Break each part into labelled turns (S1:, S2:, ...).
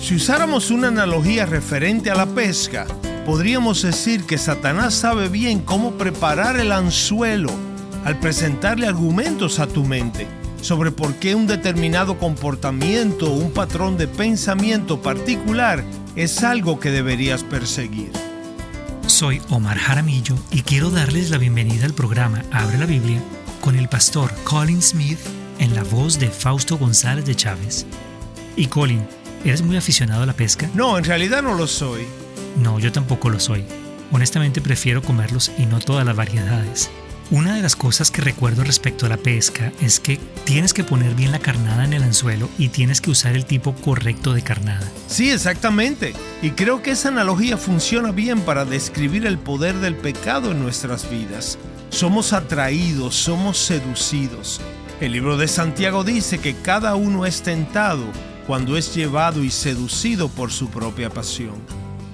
S1: Si usáramos una analogía referente a la pesca, podríamos decir que Satanás sabe bien cómo preparar el anzuelo al presentarle argumentos a tu mente sobre por qué un determinado comportamiento o un patrón de pensamiento particular es algo que deberías perseguir.
S2: Soy Omar Jaramillo y quiero darles la bienvenida al programa Abre la Biblia con el pastor Colin Smith en la voz de Fausto González de Chávez. Y Colin, ¿eres muy aficionado a la pesca?
S1: No, en realidad no lo soy.
S2: No, yo tampoco lo soy. Honestamente prefiero comerlos y no todas las variedades. Una de las cosas que recuerdo respecto a la pesca es que tienes que poner bien la carnada en el anzuelo y tienes que usar el tipo correcto de carnada.
S1: Sí, exactamente. Y creo que esa analogía funciona bien para describir el poder del pecado en nuestras vidas. Somos atraídos, somos seducidos. El libro de Santiago dice que cada uno es tentado cuando es llevado y seducido por su propia pasión.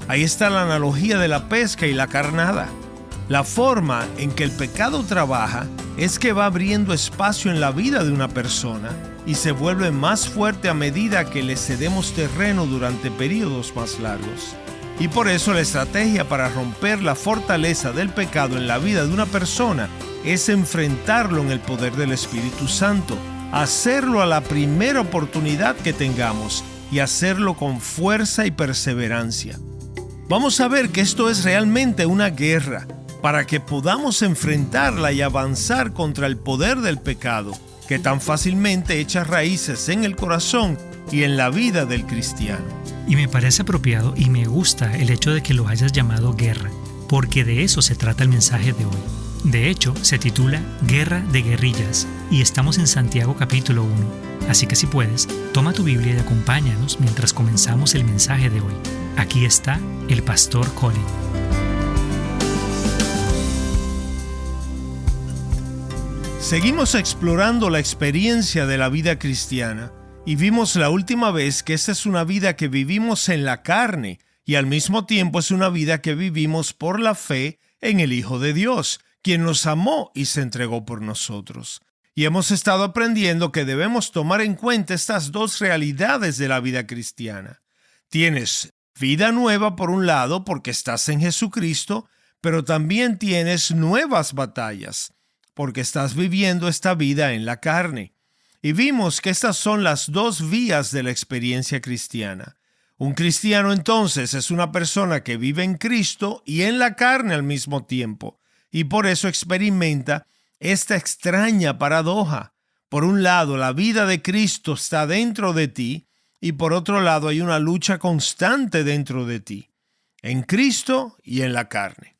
S1: Ahí está la analogía de la pesca y la carnada. La forma en que el pecado trabaja es que va abriendo espacio en la vida de una persona y se vuelve más fuerte a medida que le cedemos terreno durante periodos más largos. Y por eso la estrategia para romper la fortaleza del pecado en la vida de una persona es enfrentarlo en el poder del Espíritu Santo, hacerlo a la primera oportunidad que tengamos y hacerlo con fuerza y perseverancia. Vamos a ver que esto es realmente una guerra para que podamos enfrentarla y avanzar contra el poder del pecado que tan fácilmente echa raíces en el corazón y en la vida del cristiano.
S2: Y me parece apropiado y me gusta el hecho de que lo hayas llamado guerra, porque de eso se trata el mensaje de hoy. De hecho, se titula Guerra de Guerrillas y estamos en Santiago capítulo 1. Así que si puedes, toma tu Biblia y acompáñanos mientras comenzamos el mensaje de hoy. Aquí está el pastor Colin.
S1: Seguimos explorando la experiencia de la vida cristiana y vimos la última vez que esta es una vida que vivimos en la carne y al mismo tiempo es una vida que vivimos por la fe en el Hijo de Dios, quien nos amó y se entregó por nosotros. Y hemos estado aprendiendo que debemos tomar en cuenta estas dos realidades de la vida cristiana. Tienes vida nueva por un lado porque estás en Jesucristo, pero también tienes nuevas batallas porque estás viviendo esta vida en la carne. Y vimos que estas son las dos vías de la experiencia cristiana. Un cristiano entonces es una persona que vive en Cristo y en la carne al mismo tiempo, y por eso experimenta esta extraña paradoja. Por un lado, la vida de Cristo está dentro de ti, y por otro lado hay una lucha constante dentro de ti, en Cristo y en la carne.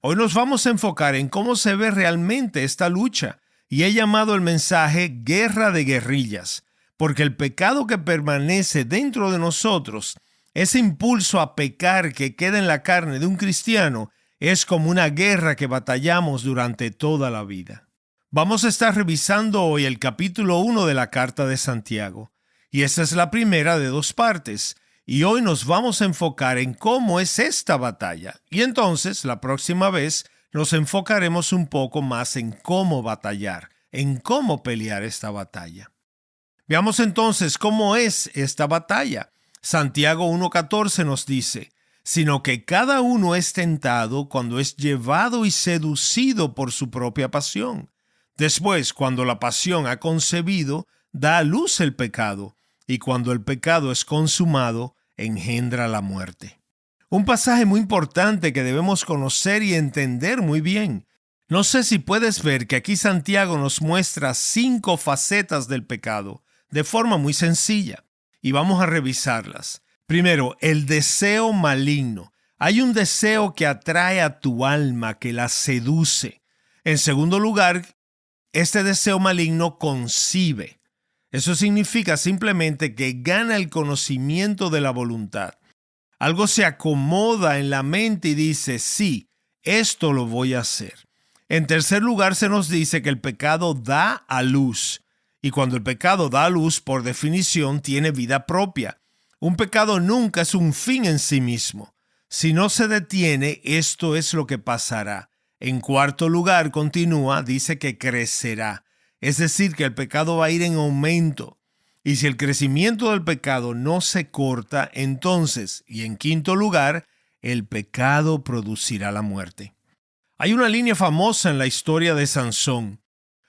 S1: Hoy nos vamos a enfocar en cómo se ve realmente esta lucha, y he llamado el mensaje Guerra de Guerrillas, porque el pecado que permanece dentro de nosotros, ese impulso a pecar que queda en la carne de un cristiano, es como una guerra que batallamos durante toda la vida. Vamos a estar revisando hoy el capítulo 1 de la Carta de Santiago, y esta es la primera de dos partes. Y hoy nos vamos a enfocar en cómo es esta batalla. Y entonces, la próxima vez, nos enfocaremos un poco más en cómo batallar, en cómo pelear esta batalla. Veamos entonces cómo es esta batalla. Santiago 1:14 nos dice, sino que cada uno es tentado cuando es llevado y seducido por su propia pasión. Después, cuando la pasión ha concebido, da a luz el pecado. Y cuando el pecado es consumado, engendra la muerte. Un pasaje muy importante que debemos conocer y entender muy bien. No sé si puedes ver que aquí Santiago nos muestra 5 facetas del pecado de forma muy sencilla, y vamos a revisarlas. Primero, el deseo maligno. Hay un deseo que atrae a tu alma, que la seduce. En segundo lugar, este deseo maligno concibe. Eso significa simplemente que gana el conocimiento de la voluntad. Algo se acomoda en la mente y dice, sí, esto lo voy a hacer. En tercer lugar, se nos dice que el pecado da a luz. Y cuando el pecado da a luz, por definición, tiene vida propia. Un pecado nunca es un fin en sí mismo. Si no se detiene, esto es lo que pasará. En cuarto lugar, continúa, dice que crecerá. Es decir, que el pecado va a ir en aumento. Y si el crecimiento del pecado no se corta, entonces, y en quinto lugar, el pecado producirá la muerte. Hay una línea famosa en la historia de Sansón.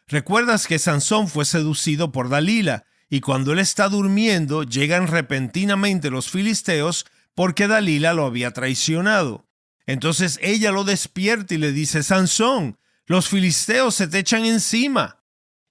S1: ¿Recuerdas que Sansón fue seducido por Dalila? Y cuando él está durmiendo, llegan repentinamente los filisteos porque Dalila lo había traicionado. Entonces ella lo despierta y le dice: Sansón, los filisteos se te echan encima.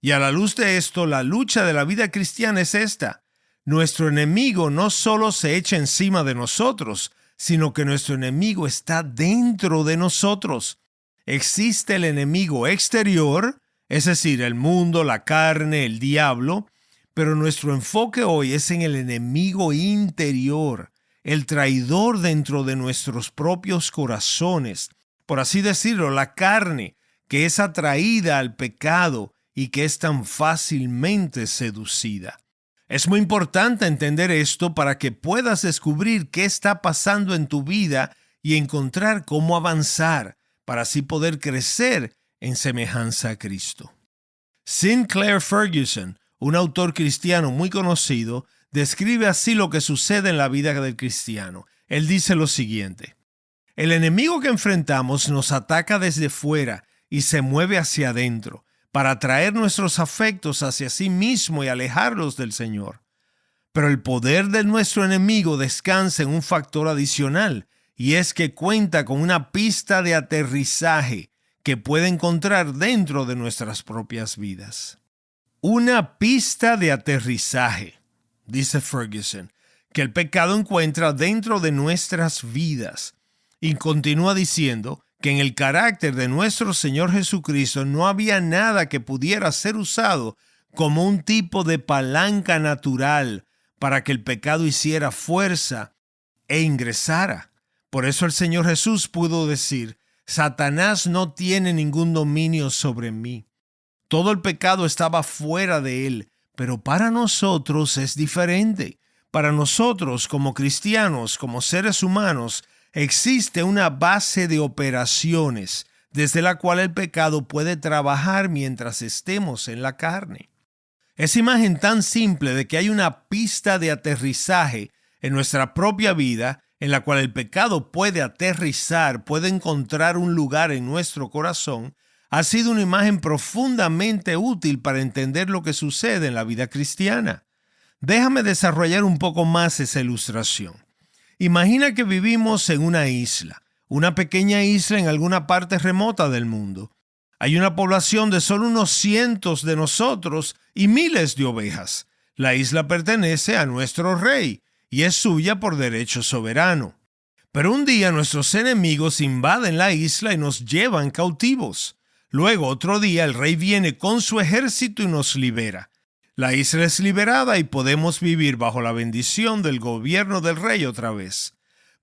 S1: Y a la luz de esto, la lucha de la vida cristiana es esta. Nuestro enemigo no solo se echa encima de nosotros, sino que nuestro enemigo está dentro de nosotros. Existe el enemigo exterior, es decir, el mundo, la carne, el diablo, pero nuestro enfoque hoy es en el enemigo interior, el traidor dentro de nuestros propios corazones, por así decirlo, la carne, que es atraída al pecado y que es tan fácilmente seducida. Es muy importante entender esto para que puedas descubrir qué está pasando en tu vida y encontrar cómo avanzar, para así poder crecer en semejanza a Cristo. Sinclair Ferguson, un autor cristiano muy conocido, describe así lo que sucede en la vida del cristiano. Él dice lo siguiente: el enemigo que enfrentamos nos ataca desde fuera y se mueve hacia adentro para atraer nuestros afectos hacia sí mismo y alejarlos del Señor. Pero el poder de nuestro enemigo descansa en un factor adicional, y es que cuenta con una pista de aterrizaje que puede encontrar dentro de nuestras propias vidas. Una pista de aterrizaje, dice Ferguson, que el pecado encuentra dentro de nuestras vidas. Y continúa diciendo que en el carácter de nuestro Señor Jesucristo no había nada que pudiera ser usado como un tipo de palanca natural para que el pecado hiciera fuerza e ingresara. Por eso el Señor Jesús pudo decir: Satanás no tiene ningún dominio sobre mí. Todo el pecado estaba fuera de él, pero para nosotros es diferente. Para nosotros, como cristianos, como seres humanos, existe una base de operaciones desde la cual el pecado puede trabajar mientras estemos en la carne. Esa imagen tan simple de que hay una pista de aterrizaje en nuestra propia vida en la cual el pecado puede aterrizar, puede encontrar un lugar en nuestro corazón, ha sido una imagen profundamente útil para entender lo que sucede en la vida cristiana. Déjame desarrollar un poco más esa ilustración. Imagina que vivimos en una isla, una pequeña isla en alguna parte remota del mundo. Hay una población de solo unos cientos de nosotros y miles de ovejas. La isla pertenece a nuestro rey y es suya por derecho soberano. Pero un día nuestros enemigos invaden la isla y nos llevan cautivos. Luego, otro día, el rey viene con su ejército y nos libera. La isla es liberada y podemos vivir bajo la bendición del gobierno del rey otra vez.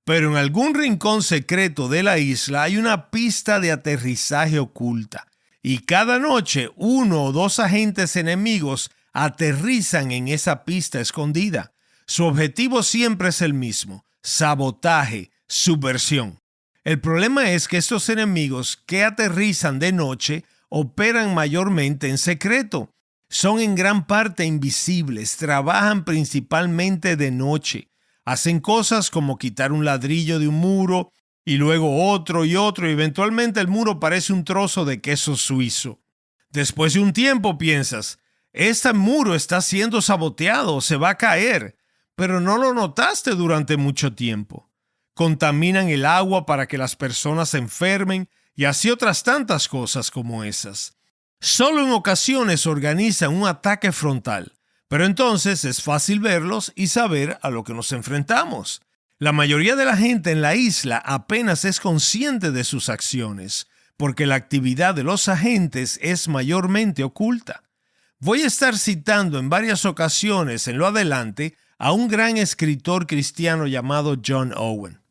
S1: Pero en algún rincón secreto de la isla hay una pista de aterrizaje oculta. Y cada noche 1 o 2 agentes enemigos aterrizan en esa pista escondida. Su objetivo siempre es el mismo: sabotaje, subversión. El problema es que estos enemigos que aterrizan de noche operan mayormente en secreto. Son en gran parte invisibles, trabajan principalmente de noche. Hacen cosas como quitar un ladrillo de un muro y luego otro y otro, y eventualmente el muro parece un trozo de queso suizo. Después de un tiempo piensas: este muro está siendo saboteado, se va a caer, pero no lo notaste durante mucho tiempo. Contaminan el agua para que las personas se enfermen y así otras tantas cosas como esas. Solo en ocasiones organizan un ataque frontal, pero entonces es fácil verlos y saber a lo que nos enfrentamos. La mayoría de la gente en la isla apenas es consciente de sus acciones, porque la actividad de los agentes es mayormente oculta. Voy a estar citando en varias ocasiones en lo adelante a un gran escritor cristiano llamado John Owen.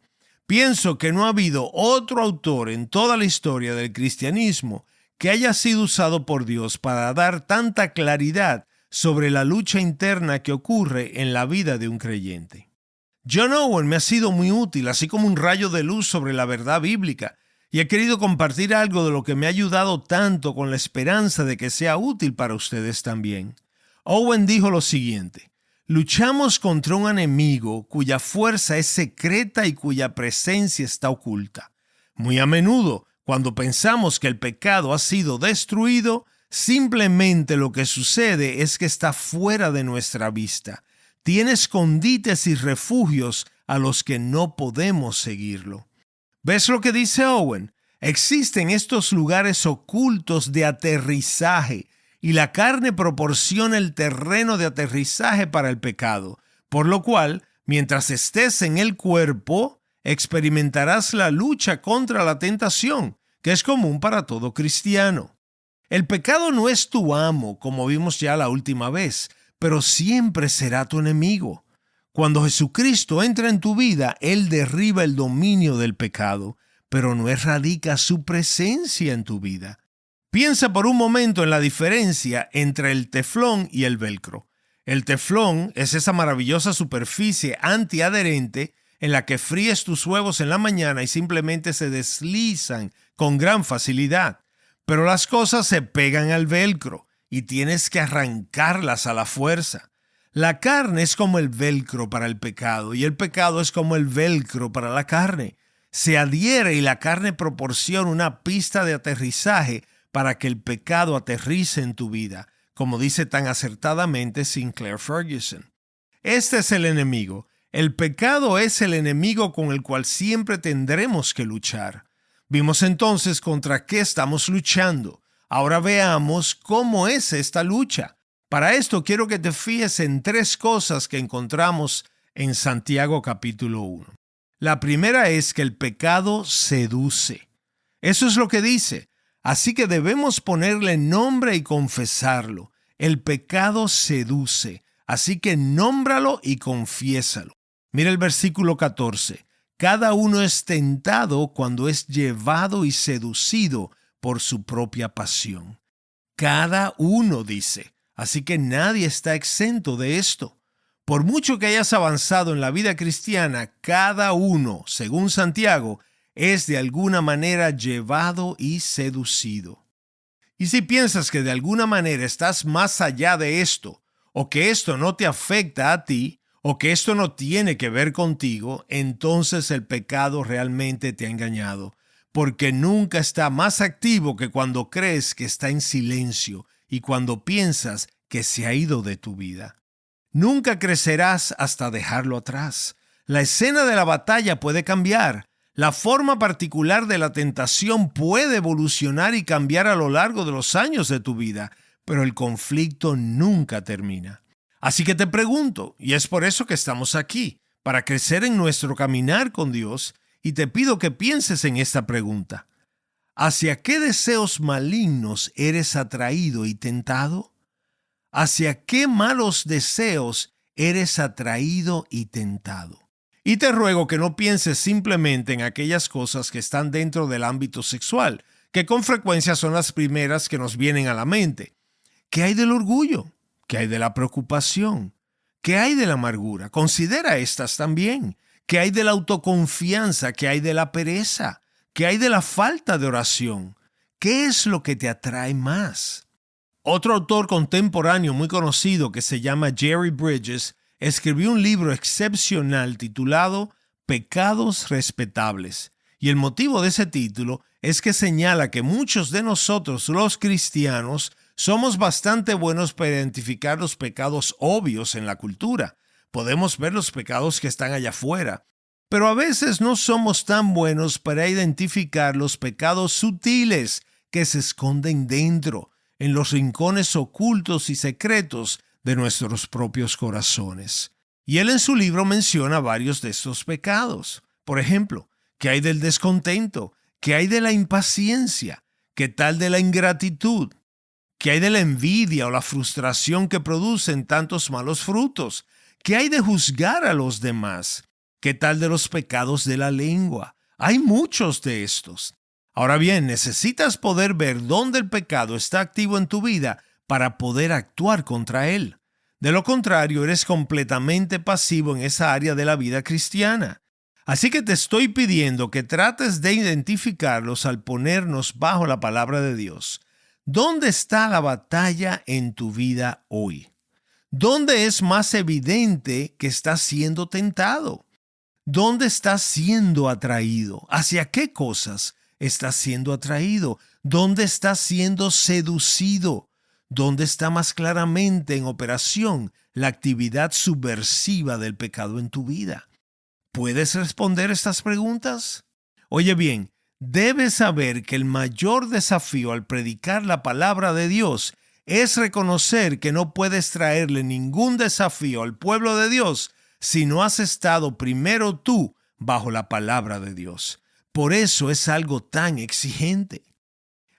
S1: Pienso que no ha habido otro autor en toda la historia del cristianismo que haya sido usado por Dios para dar tanta claridad sobre la lucha interna que ocurre en la vida de un creyente. John Owen me ha sido muy útil, así como un rayo de luz sobre la verdad bíblica, y he querido compartir algo de lo que me ha ayudado tanto con la esperanza de que sea útil para ustedes también. Owen dijo lo siguiente: Luchamos contra un enemigo cuya fuerza es secreta y cuya presencia está oculta. Muy a menudo, cuando pensamos que el pecado ha sido destruido, simplemente lo que sucede es que está fuera de nuestra vista. Tiene escondites y refugios a los que no podemos seguirlo. ¿Ves lo que dice Owen? Existen estos lugares ocultos de aterrizaje y la carne proporciona el terreno de aterrizaje para el pecado, por lo cual, mientras estés en el cuerpo, experimentarás la lucha contra la tentación, que es común para todo cristiano. El pecado no es tu amo, como vimos ya la última vez, pero siempre será tu enemigo. Cuando Jesucristo entra en tu vida, Él derriba el dominio del pecado, pero no erradica su presencia en tu vida. Piensa por un momento en la diferencia entre el teflón y el velcro. El teflón es esa maravillosa superficie antiadherente en la que fríes tus huevos en la mañana y simplemente se deslizan con gran facilidad. Pero las cosas se pegan al velcro y tienes que arrancarlas a la fuerza. La carne es como el velcro para el pecado y el pecado es como el velcro para la carne. Se adhiere y la carne proporciona una pista de aterrizaje para que el pecado aterrice en tu vida, como dice tan acertadamente Sinclair Ferguson. Este es el enemigo. El pecado es el enemigo con el cual siempre tendremos que luchar. Vimos entonces contra qué estamos luchando. Ahora veamos cómo es esta lucha. Para esto quiero que te fíes en 3 cosas que encontramos en Santiago capítulo 1. La primera es que el pecado seduce. Eso es lo que dice. Así que debemos ponerle nombre y confesarlo. El pecado seduce. Así que nómbralo y confiésalo. Mira el versículo 14. Cada uno es tentado cuando es llevado y seducido por su propia pasión. Cada uno, dice. Así que nadie está exento de esto. Por mucho que hayas avanzado en la vida cristiana, cada uno, según Santiago, es de alguna manera llevado y seducido. Y si piensas que de alguna manera estás más allá de esto, o que esto no te afecta a ti, o que esto no tiene que ver contigo, entonces el pecado realmente te ha engañado, porque nunca está más activo que cuando crees que está en silencio y cuando piensas que se ha ido de tu vida. Nunca crecerás hasta dejarlo atrás. La escena de la batalla puede cambiar. La forma particular de la tentación puede evolucionar y cambiar a lo largo de los años de tu vida, pero el conflicto nunca termina. Así que te pregunto, y es por eso que estamos aquí, para crecer en nuestro caminar con Dios, y te pido que pienses en esta pregunta. ¿Hacia qué deseos malignos eres atraído y tentado? ¿Hacia qué malos deseos eres atraído y tentado? Y te ruego que no pienses simplemente en aquellas cosas que están dentro del ámbito sexual, que con frecuencia son las primeras que nos vienen a la mente. ¿Qué hay del orgullo? ¿Qué hay de la preocupación? ¿Qué hay de la amargura? Considera estas también. ¿Qué hay de la autoconfianza? ¿Qué hay de la pereza? ¿Qué hay de la falta de oración? ¿Qué es lo que te atrae más? Otro autor contemporáneo muy conocido que se llama Jerry Bridges escribió un libro excepcional titulado Pecados Respetables. Y el motivo de ese título es que señala que muchos de nosotros, los cristianos, somos bastante buenos para identificar los pecados obvios en la cultura. Podemos ver los pecados que están allá afuera, pero a veces no somos tan buenos para identificar los pecados sutiles que se esconden dentro, en los rincones ocultos y secretos de nuestros propios corazones. Y él en su libro menciona varios de estos pecados. Por ejemplo, ¿qué hay del descontento? ¿Qué hay de la impaciencia? ¿Qué tal de la ingratitud? ¿Qué hay de la envidia o la frustración que producen tantos malos frutos? ¿Qué hay de juzgar a los demás? ¿Qué tal de los pecados de la lengua? Hay muchos de estos. Ahora bien, necesitas poder ver dónde el pecado está activo en tu vida para poder actuar contra él. De lo contrario, eres completamente pasivo en esa área de la vida cristiana. Así que te estoy pidiendo que trates de identificarlos al ponernos bajo la palabra de Dios. ¿Dónde está la batalla en tu vida hoy? ¿Dónde es más evidente que estás siendo tentado? ¿Dónde estás siendo atraído? ¿Hacia qué cosas estás siendo atraído? ¿Dónde estás siendo seducido? ¿Dónde está más claramente en operación la actividad subversiva del pecado en tu vida? ¿Puedes responder estas preguntas? Oye bien, debes saber que el mayor desafío al predicar la palabra de Dios es reconocer que no puedes traerle ningún desafío al pueblo de Dios si no has estado primero tú bajo la palabra de Dios. Por eso es algo tan exigente.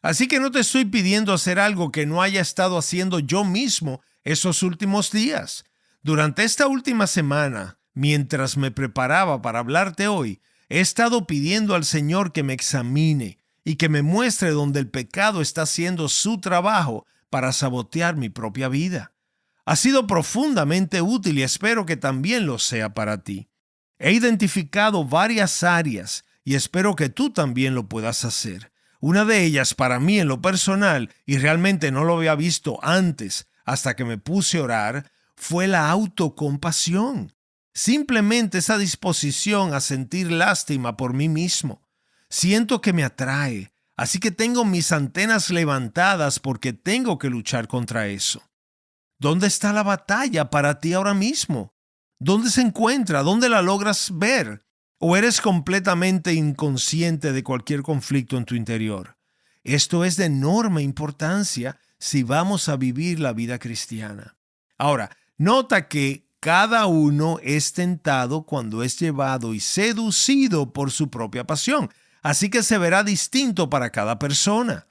S1: Así que no te estoy pidiendo hacer algo que no haya estado haciendo yo mismo esos últimos días. Durante esta última semana, mientras me preparaba para hablarte hoy, he estado pidiendo al Señor que me examine y que me muestre dónde el pecado está haciendo su trabajo para sabotear mi propia vida. Ha sido profundamente útil y espero que también lo sea para ti. He identificado varias áreas y espero que tú también lo puedas hacer. Una de ellas para mí en lo personal, y realmente no lo había visto antes hasta que me puse a orar, fue la autocompasión. Simplemente esa disposición a sentir lástima por mí mismo. Siento que me atrae, así que tengo mis antenas levantadas porque tengo que luchar contra eso. ¿Dónde está la batalla para ti ahora mismo? ¿Dónde se encuentra? ¿Dónde la logras ver? ¿O eres completamente inconsciente de cualquier conflicto en tu interior? Esto es de enorme importancia si vamos a vivir la vida cristiana. Ahora, nota que cada uno es tentado cuando es llevado y seducido por su propia pasión, así que se verá distinto para cada persona.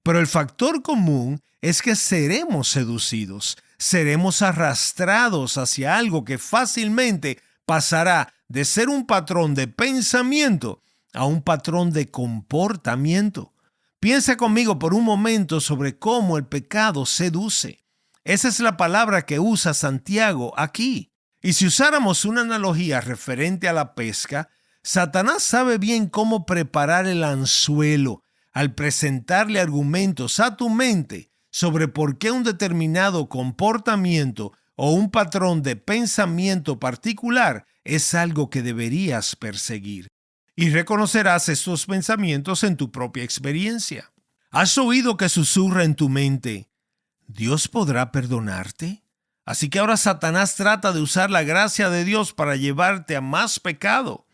S1: Pero el factor común es que seremos seducidos, seremos arrastrados hacia algo que fácilmente pasará de ser un patrón de pensamiento a un patrón de comportamiento. Piensa conmigo por un momento sobre cómo el pecado seduce. Esa es la palabra que usa Santiago aquí. Y si usáramos una analogía referente a la pesca, Satanás sabe bien cómo preparar el anzuelo al presentarle argumentos a tu mente sobre por qué un determinado comportamiento o un patrón de pensamiento particular es algo que deberías perseguir. Y reconocerás estos pensamientos en tu propia experiencia. ¿Has oído que susurra en tu mente: ¿Dios podrá perdonarte? Así que ahora Satanás trata de usar la gracia de Dios para llevarte a más pecado.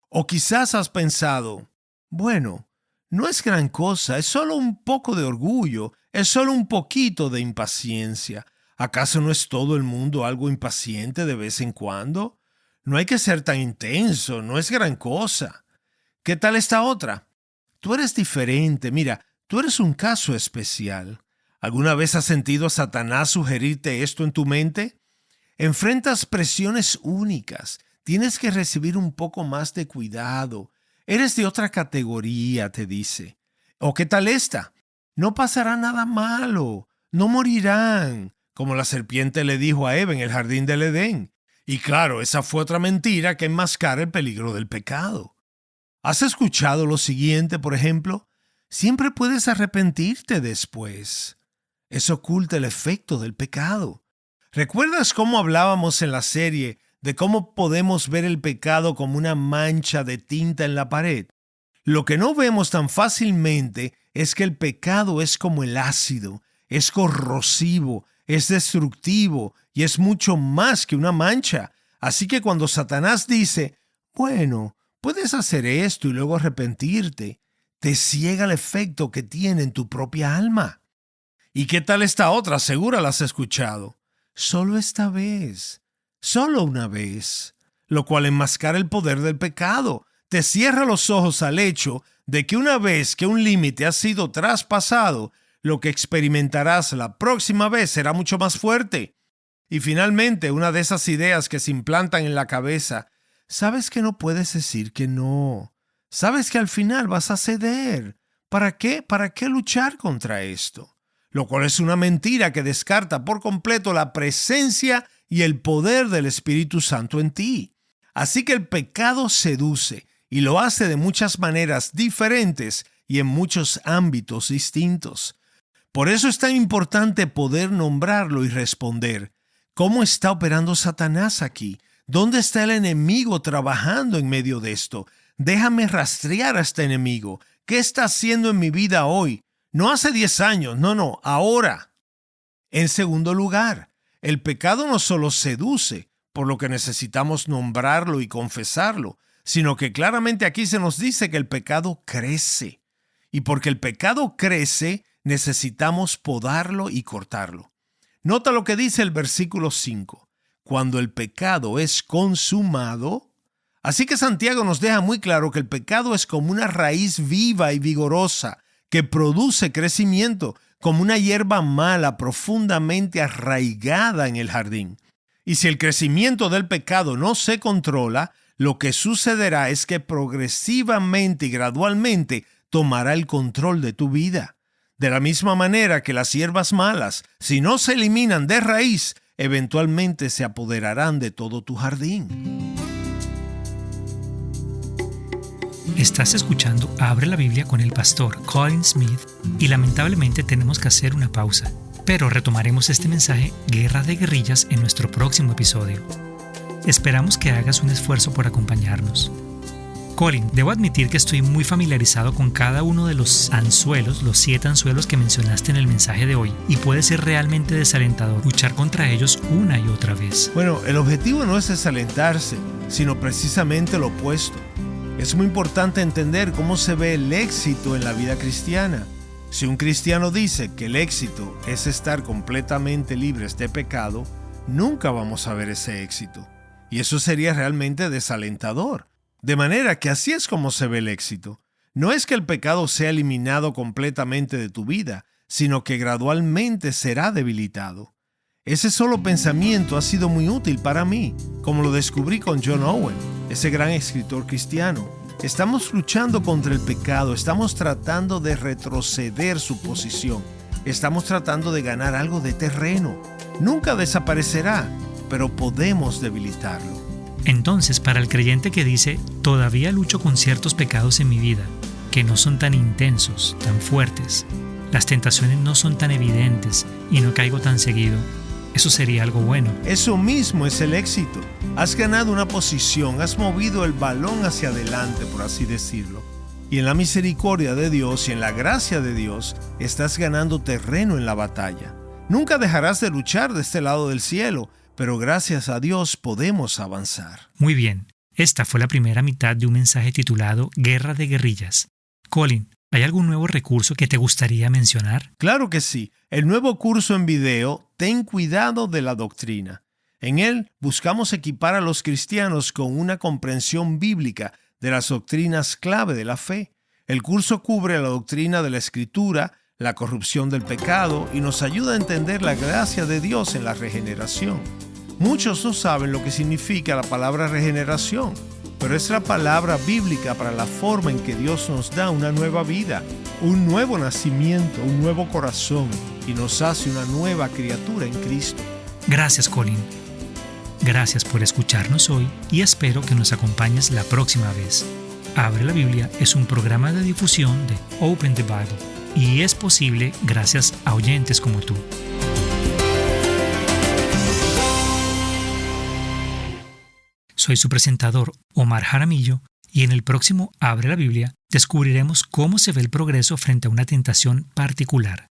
S1: O quizás has pensado: bueno, no es gran cosa, es solo un poco de orgullo, es solo un poquito de impaciencia. ¿Acaso no es todo el mundo algo impaciente de vez en cuando? No hay que ser tan intenso, no es gran cosa. ¿Qué tal esta otra? Tú eres diferente, mira, tú eres un caso especial. ¿Alguna vez has sentido a Satanás sugerirte esto en tu mente? Enfrentas presiones únicas. Tienes que recibir un poco más de cuidado. Eres de otra categoría, te dice. ¿O qué tal esta? No pasará nada malo. No morirán, como la serpiente le dijo a Eva en el jardín del Edén. Y claro, esa fue otra mentira que enmascara el peligro del pecado. ¿Has escuchado lo siguiente, por ejemplo? Siempre puedes arrepentirte después. Eso oculta el efecto del pecado. ¿Recuerdas cómo hablábamos en la serie de cómo podemos ver el pecado como una mancha de tinta en la pared? Lo que no vemos tan fácilmente es que el pecado es como el ácido, es corrosivo, es destructivo y es mucho más que una mancha. Así que cuando Satanás dice: bueno, puedes hacer esto y luego arrepentirte, te ciega el efecto que tiene en tu propia alma. ¿Y qué tal esta otra? Seguro la has escuchado. Solo esta vez, solo una vez, lo cual enmascara el poder del pecado. Te cierra los ojos al hecho de que una vez que un límite ha sido traspasado, lo que experimentarás la próxima vez será mucho más fuerte. Y finalmente, una de esas ideas que se implantan en la cabeza: sabes que no puedes decir que no. Sabes que al final vas a ceder. ¿Para qué? ¿Para qué luchar contra esto? Lo cual es una mentira que descarta por completo la presencia y el poder del Espíritu Santo en ti. Así que el pecado seduce y lo hace de muchas maneras diferentes y en muchos ámbitos distintos. Por eso es tan importante poder nombrarlo y responder: ¿Cómo está operando Satanás aquí? ¿Dónde está el enemigo trabajando en medio de esto? Déjame rastrear a este enemigo. ¿Qué está haciendo en mi vida hoy? No hace 10 años, no, ahora. En segundo lugar, el pecado no solo seduce, por lo que necesitamos nombrarlo y confesarlo, sino que claramente aquí se nos dice que el pecado crece. Y porque el pecado crece, necesitamos podarlo y cortarlo. Nota lo que dice el versículo 5. Cuando el pecado es consumado. Así que Santiago nos deja muy claro que el pecado es como una raíz viva y vigorosa que produce crecimiento, como una hierba mala profundamente arraigada en el jardín. Y si el crecimiento del pecado no se controla, lo que sucederá es que progresivamente y gradualmente tomará el control de tu vida. De la misma manera que las hierbas malas, si no se eliminan de raíz, eventualmente se apoderarán de todo tu jardín.
S2: Estás escuchando Abre la Biblia con el pastor Colin Smith y lamentablemente tenemos que hacer una pausa, pero retomaremos este mensaje Guerra de Guerrillas en nuestro próximo episodio. Esperamos que hagas un esfuerzo por acompañarnos. Colin, debo admitir que estoy muy familiarizado con cada uno de los anzuelos, los 7 anzuelos que mencionaste en el mensaje de hoy, y puede ser realmente desalentador luchar contra ellos una y otra vez.
S1: Bueno, el objetivo no es desalentarse, sino precisamente lo opuesto. Es muy importante entender cómo se ve el éxito en la vida cristiana. Si un cristiano dice que el éxito es estar completamente libres de pecado, nunca vamos a ver ese éxito. Y eso sería realmente desalentador. De manera que así es como se ve el éxito. No es que el pecado sea eliminado completamente de tu vida, sino que gradualmente será debilitado. Ese solo pensamiento ha sido muy útil para mí, como lo descubrí con John Owen, ese gran escritor cristiano. Estamos luchando contra el pecado, estamos tratando de retroceder su posición, estamos tratando de ganar algo de terreno. Nunca desaparecerá, pero podemos debilitarlo.
S2: Entonces, para el creyente que dice, todavía lucho con ciertos pecados en mi vida, que no son tan intensos, tan fuertes, las tentaciones no son tan evidentes y no caigo tan seguido, eso sería algo bueno.
S1: Eso mismo es el éxito. Has ganado una posición, has movido el balón hacia adelante, por así decirlo. Y en la misericordia de Dios y en la gracia de Dios, estás ganando terreno en la batalla. Nunca dejarás de luchar de este lado del cielo, pero gracias a Dios podemos avanzar.
S2: Muy bien, esta fue la primera mitad de un mensaje titulado Guerra de Guerrillas. Colin, ¿hay algún nuevo recurso que te gustaría mencionar?
S1: Claro que sí. El nuevo curso en video, Ten cuidado de la doctrina. En él buscamos equipar a los cristianos con una comprensión bíblica de las doctrinas clave de la fe. El curso cubre la doctrina de la Escritura, la corrupción del pecado y nos ayuda a entender la gracia de Dios en la regeneración. Muchos no saben lo que significa la palabra regeneración, pero es la palabra bíblica para la forma en que Dios nos da una nueva vida, un nuevo nacimiento, un nuevo corazón y nos hace una nueva criatura en Cristo.
S2: Gracias, Colin. Gracias por escucharnos hoy y espero que nos acompañes la próxima vez. Abre la Biblia es un programa de difusión de Open the Bible y es posible gracias a oyentes como tú. Soy su presentador, Omar Jaramillo, y en el próximo Abre la Biblia descubriremos cómo se ve el progreso frente a una tentación particular.